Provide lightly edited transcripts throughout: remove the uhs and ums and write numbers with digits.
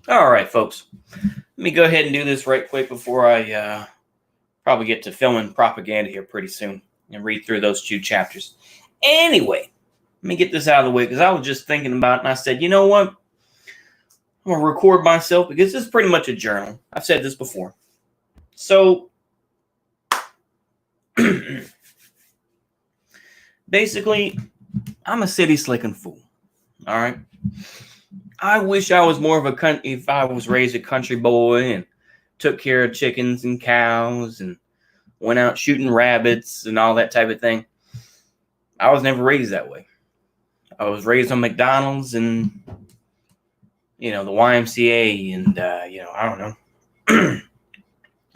All right, folks. Let me go ahead and do this right quick before I probably get to filming propaganda here pretty soon and read through those 2 chapters. Anyway, let me get this out of the way because I was just thinking about it and I said, you know what? I'm going to record myself because this is pretty much a journal. I've said this before. So, basically, I'm a city slicking fool. All right. I wish I was more of a country, if I was raised a country boy and took care of chickens and cows and went out shooting rabbits and all that type of thing. I was never raised that way. I was raised on McDonald's and, the YMCA and, I don't know,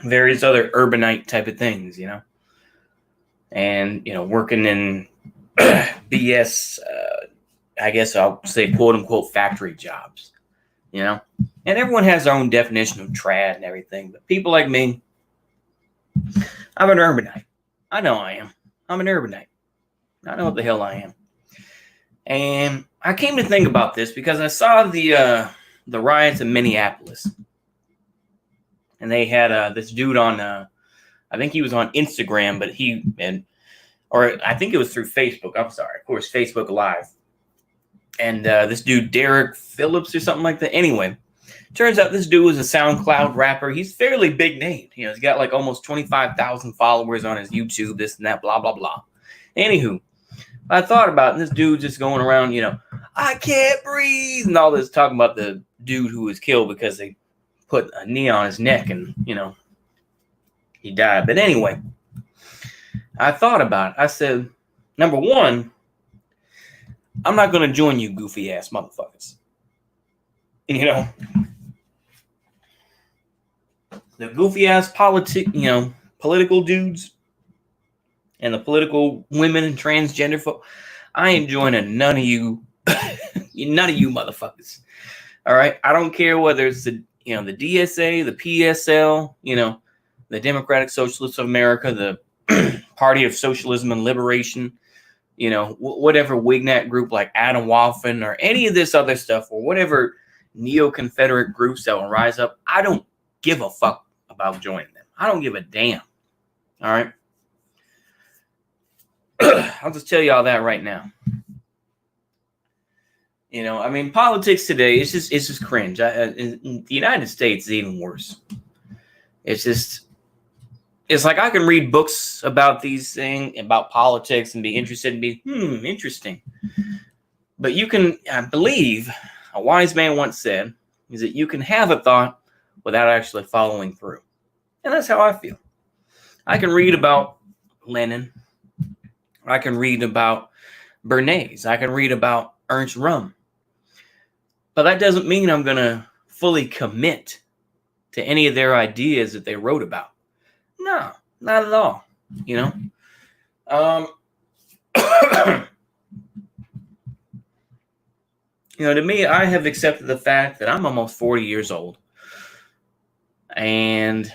various other urbanite type of things, and, working in BS, I guess I'll say quote unquote factory jobs, and everyone has their own definition of trad and everything. But people like me, I'm an urbanite. I know I am. I'm an urbanite. I know what the hell I am. And I came to think about this because I saw the riots in Minneapolis, and they had this dude on. I think he was on Instagram, but or I think it was through Facebook. I'm sorry, of course, Facebook Live. And this dude, Derek Phillips or something like that. Anyway, turns out this dude was a SoundCloud rapper. He's fairly big name. He's got like almost 25,000 followers on his YouTube, this and that, blah, blah, blah. Anywho, I thought about this dude just going around, I can't breathe, and all this, talking about the dude who was killed because they put a knee on his neck and, he died. But anyway, I thought about it. I said, number one, I'm not going to join you goofy ass motherfuckers. The goofy ass political dudes and the political women and transgender folk. I ain't joining none of you, none of you motherfuckers. All right. I don't care whether it's the DSA, the PSL, the Democratic Socialists of America, the Party of Socialism and Liberation, whatever Wignat group like Adam Waffen or any of this other stuff or whatever neo-Confederate groups that will rise up. I don't give a fuck about joining them. I don't give a damn. All right. I'll just tell y'all that right now. Politics today, it's just cringe. In the United States is even worse. It's like I can read books about these things, about politics, and be interested and be, interesting. But you can, I believe, a wise man once said, is that you can have a thought without actually following through. And that's how I feel. I can read about Lenin. I can read about Bernays. I can read about Ernst Röhm. But that doesn't mean I'm going to fully commit to any of their ideas that they wrote about. No, not at all. To me, I have accepted the fact that I'm almost 40 years old. And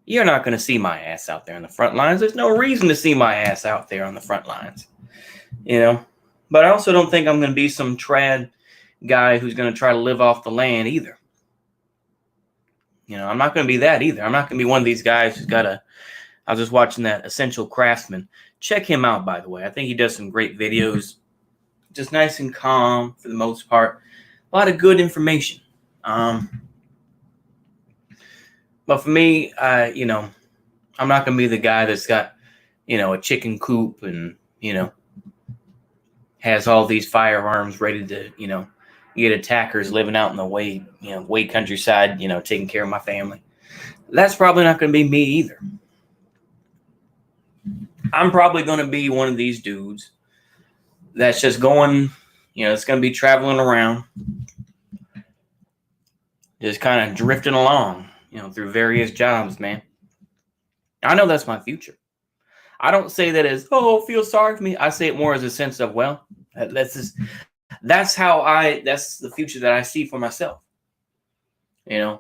you're not going to see my ass out there on the front lines. There's no reason to see my ass out there on the front lines. But I also don't think I'm going to be some trad guy who's going to try to live off the land either. I'm not going to be that either. I'm not going to be one of these guys who's got I was just watching that Essential Craftsman. Check him out, by the way. I think he does some great videos. Just nice and calm for the most part. A lot of good information. But for me, I'm not going to be the guy that's got, a chicken coop and, has all these firearms ready to, get attackers living out in the way countryside, taking care of my family. That's probably not going to be me either. I'm probably going to be one of these dudes that's just going, it's going to be traveling around, just kind of drifting along, through various jobs, man. I know that's my future. I don't say that as, feel sorry for me. I say it more as a sense of, well, that's the future that I see for myself. I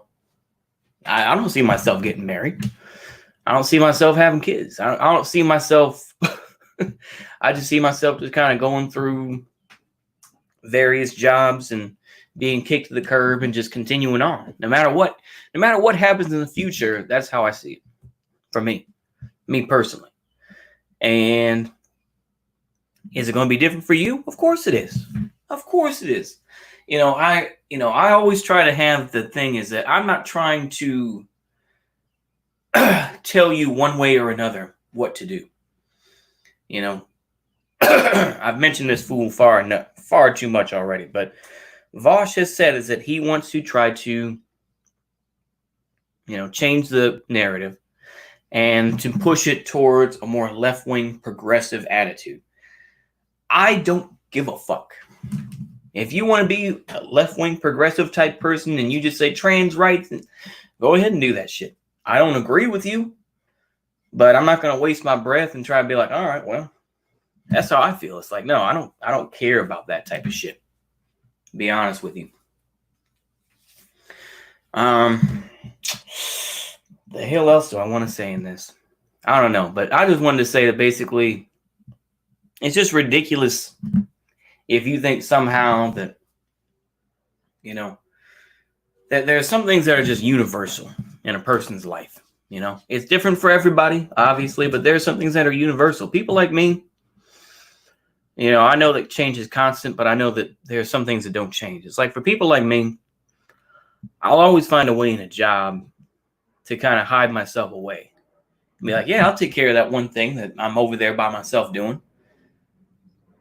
don't see myself getting married. I don't see myself having kids. I don't see myself, I just see myself just kind of going through various jobs and being kicked to the curb and just continuing on. No matter what happens in the future, that's how I see it for me personally. And is it going to be different for you? Of course it is. Of course it is. I always try to have the thing is that I'm not trying to tell you one way or another what to do. I've mentioned this fool far too much already, but Vaush has said is that he wants to try to, change the narrative and to push it towards a more left-wing progressive attitude. I don't give a fuck. If you want to be a left-wing progressive type person and you just say trans rights, go ahead and do that shit. I don't agree with you, but I'm not going to waste my breath and try to be like, all right, well, that's how I feel. It's like, no, I don't care about that type of shit. To be honest with you. The hell else do I want to say in this? I don't know, but I just wanted to say that basically it's just ridiculous if you think somehow that, that there are some things that are just universal in a person's life. It's different for everybody, obviously, but there are some things that are universal. People like me, I know that change is constant, but I know that there are some things that don't change. It's like for people like me, I'll always find a way in a job to kind of hide myself away. Be like, yeah, I'll take care of that one thing that I'm over there by myself doing.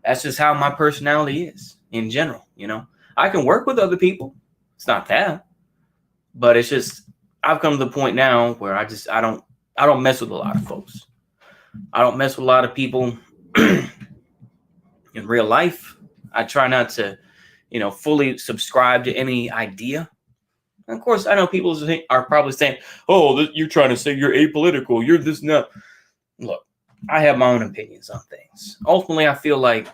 That's just how my personality is in general. I can work with other people. It's not that, but it's just, I've come to the point now where I don't mess with a lot of folks. I don't mess with a lot of people in real life. I try not to, fully subscribe to any idea. And of course, I know people are probably saying, oh, you're trying to say you're apolitical. You're this and that. Look, I have my own opinions on things. Ultimately, I feel like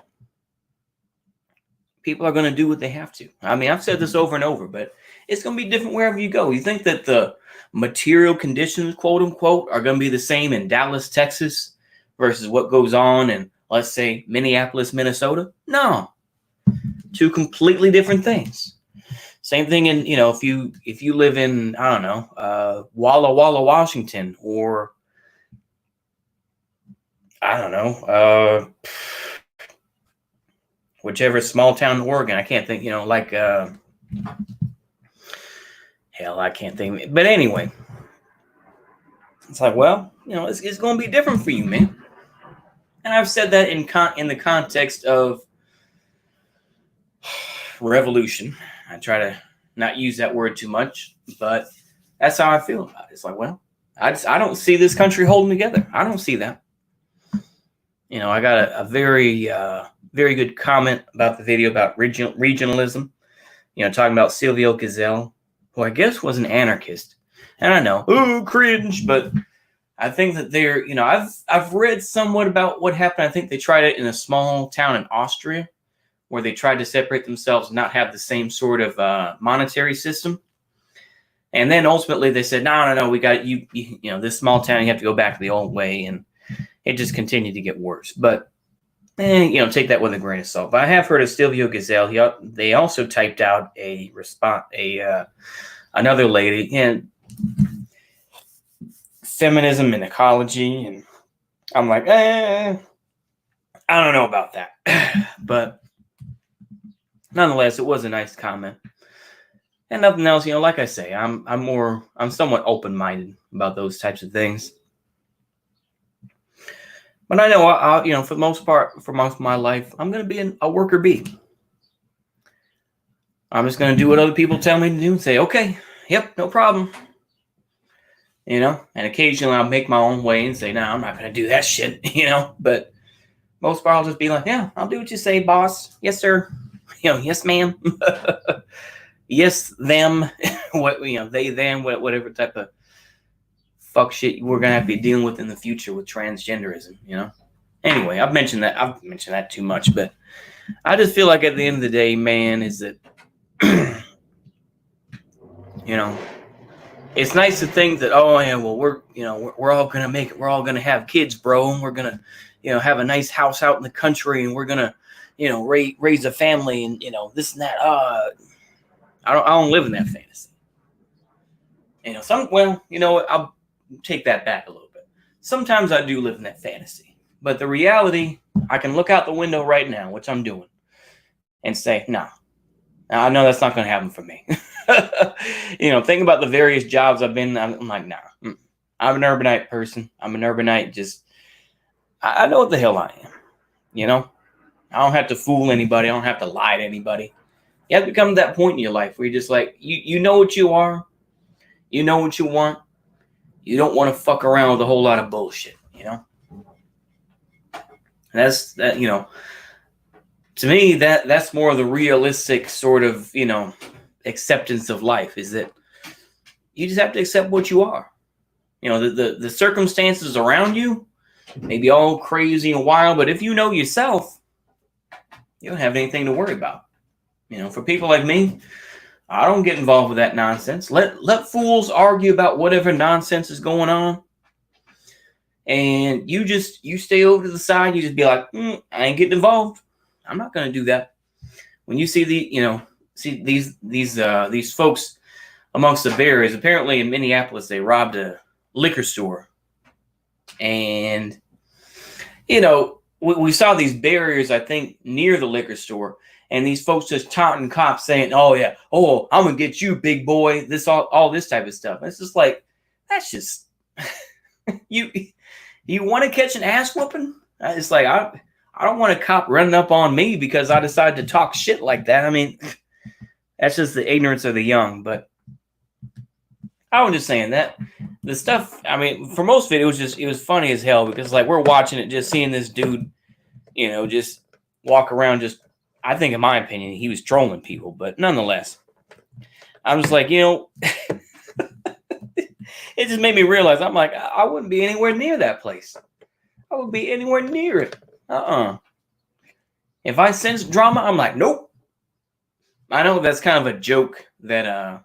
people are going to do what they have to. I mean, I've said this over and over, but it's going to be different wherever you go. You think that the material conditions, quote unquote, are going to be the same in Dallas, Texas versus what goes on in, let's say, Minneapolis, Minnesota? No. Two completely different things. Same thing in, if you live in, I don't know, Walla Walla, Washington, or I don't know, whichever small town in Oregon. I can't think, hell, I can't think. But anyway, it's like, well, it's going to be different for you, man. And I've said that in the context of revolution. I try to not use that word too much, but that's how I feel about it. It's like, well, I don't see this country holding together. I don't see that. I got a very, very good comment about the video about regionalism. Talking about Silvio Gazelle, who I guess was an anarchist. And I know, ooh, cringe, but I think that they're, I've read somewhat about what happened. I think they tried it in a small town in Austria, where they tried to separate themselves and not have the same sort of monetary system. And then ultimately they said, no, we got you, this small town, you have to go back to the old way. And it just continued to get worse. But, take that with a grain of salt. But I have heard of Silvio Gazelle. They also typed out a response, another lady, and feminism and ecology. And I'm like, I don't know about that. But nonetheless, it was a nice comment. And nothing else, like I say, I'm somewhat open-minded about those types of things. But I know, for the most part, for most of my life, I'm going to be a worker bee. I'm just going to do what other people tell me to do and say, okay, yep, no problem. And occasionally I'll make my own way and say, no, I'm not going to do that shit, But most part, I'll just be like, yeah, I'll do what you say, boss. Yes, sir. Yes, ma'am. Yes, them. What, they, them, whatever type of fuck shit we're gonna have to be dealing with in the future with transgenderism. Anyway, I've mentioned that too much, but I just feel like at the end of the day, man, is that it's nice to think that, oh yeah, well we're all gonna make it. We're all gonna have kids, bro, and we're gonna have a nice house out in the country, and we're gonna raise a family and, this and that. I don't live in that fantasy. I'll take that back a little bit. Sometimes I do live in that fantasy, but the reality, I can look out the window right now, which I'm doing, and say, no, I know that's not going to happen for me. Think about the various jobs I've been. I'm like, nah, I'm an urbanite person. I'm an urbanite. I know what the hell I am. I don't have to fool anybody. I don't have to lie to anybody. You have to come to that point in your life where you're just like, you know what you are. You know what you want. You don't want to fuck around with a whole lot of bullshit, That's that, to me, that's more of the realistic sort of, acceptance of life, is that you just have to accept what you are. The circumstances around you may be all crazy and wild, but if you know yourself, you don't have anything to worry about. For people like me, I don't get involved with that nonsense. Let fools argue about whatever nonsense is going on. And you stay over to the side. You just be like, I ain't getting involved. I'm not going to do that. When you see these folks amongst the barriers, apparently in Minneapolis, they robbed a liquor store. And, we saw these barriers, I think, near the liquor store. And these folks just taunting cops saying, oh, yeah, I'm going to get you, big boy, all this type of stuff. And it's just like, that's just, you want to catch an ass whooping? It's like, I don't want a cop running up on me because I decided to talk shit like that. I mean, that's just the ignorance of the young. But I was just saying that the stuff, I mean, for most of it, it was funny as hell because like we're watching it, just seeing this dude, just walk around I think, in my opinion, he was trolling people, but nonetheless, I was like, it just made me realize, I'm like, I wouldn't be anywhere near that place. I wouldn't be anywhere near it. If I sense drama, I'm like, nope. I know that's kind of a joke that,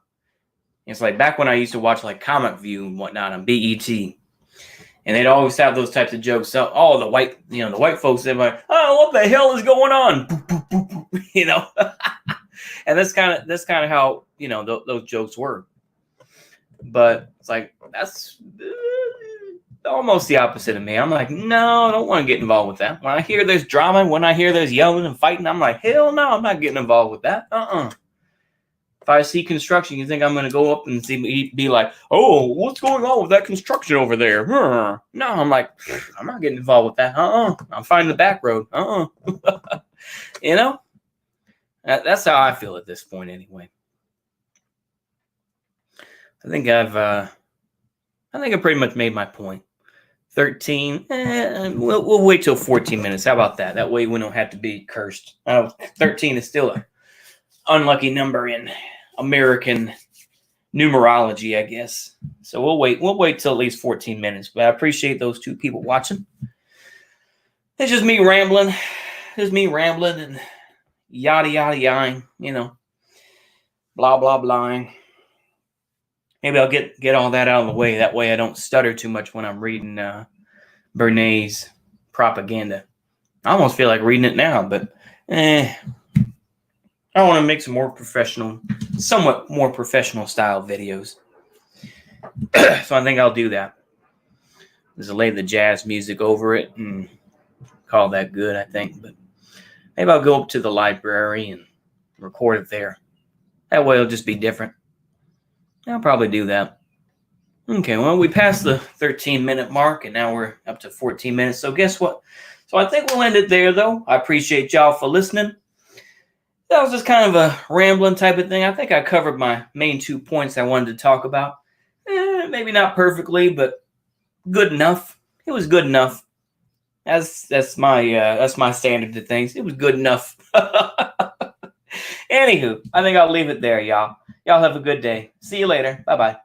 it's like back when I used to watch like Comic View and whatnot on BET. And they'd always have those types of jokes. So, the white folks, they're like, oh, what the hell is going on? And that's kind of how, those jokes were. But it's like, that's almost the opposite of me. I'm like, no, I don't want to get involved with that. When I hear there's drama, when I hear there's yelling and fighting, I'm like, hell no, I'm not getting involved with that. If I see construction, you think I'm going to go up and be like, oh, what's going on with that construction over there? No, I'm like, I'm not getting involved with that. I'm finding the back road. That's how I feel at this point anyway. I think I pretty much made my point. 13, we'll wait till 14 minutes. How about that? That way we don't have to be cursed. 13 is still a unlucky number in American numerology, I guess. So we'll wait till at least 14 minutes. But I appreciate those two people watching. It's just me rambling. And yada yada yada, blah blah blah. Maybe I'll get all that out of the way. That way I don't stutter too much when I'm reading Bernays propaganda. I almost feel like reading it now, but I want to make some somewhat more professional style videos. So I think I'll do that. Just lay the jazz music over it and call that good, I think. But maybe I'll go up to the library and record it there. That way it'll just be different. I'll probably do that. Okay, well, we passed the 13-minute mark, and now we're up to 14 minutes. So guess what? So I think we'll end it there, though. I appreciate y'all for listening. That was just kind of a rambling type of thing. I think I covered my main 2 points I wanted to talk about. Maybe not perfectly, but good enough. It was good enough. That's my standard to things. It was good enough. Anywho, I think I'll leave it there, y'all. Y'all have a good day. See you later. Bye-bye.